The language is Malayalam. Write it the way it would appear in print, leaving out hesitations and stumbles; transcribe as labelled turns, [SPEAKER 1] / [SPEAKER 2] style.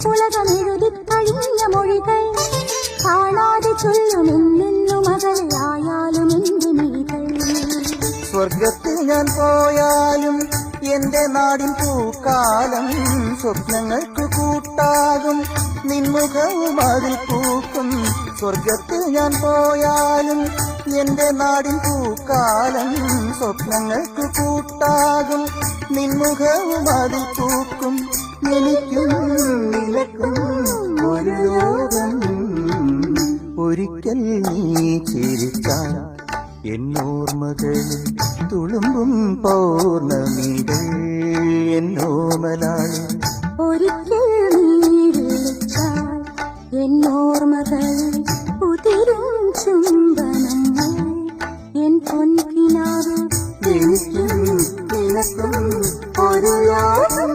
[SPEAKER 1] പുലകമെഴുതി കഴിഞ്ഞ മൊഴികൾ കാണാതെ ചൊല്ലുമെന്നു മകളായാലും എന്റെ മിഴികൾ.
[SPEAKER 2] സ്വർഗത്തിൽ ഞാൻ പോയാലും എന്റെ നാടിൻ പൂക്കാലം സ്വപ്നങ്ങൾക്ക് കൂട്ടാകും നിൻമുഖവും അതിൽ പൂക്കും. സ്വർഗത്തിൽ ഞാൻ പോയാലും എന്റെ നാടിൻ പൂക്കാലം സ്വപ്നങ്ങൾക്ക് കൂട്ടാകും നിൻമുഖവും അതിൽ പൂക്കും. എനിക്കും നിനക്കും ഒരു ലോകം ഒരിക്കൽ നീ ചിരിച്ചാൽ എന്നോർമ്മകളിൽ തുളുമ്പും പൗർണമികൾ എന്നോമലാണ്.
[SPEAKER 1] ഒരിക്കൽ നീ വിളിച്ചാൽ എന്നോർമ്മകളിൽ ഉതിരും ചുംബനങ്ങൾ എൻ പൊൻകിനാവ്.
[SPEAKER 2] എനിക്കും നിനക്കും ഒരു ലോകം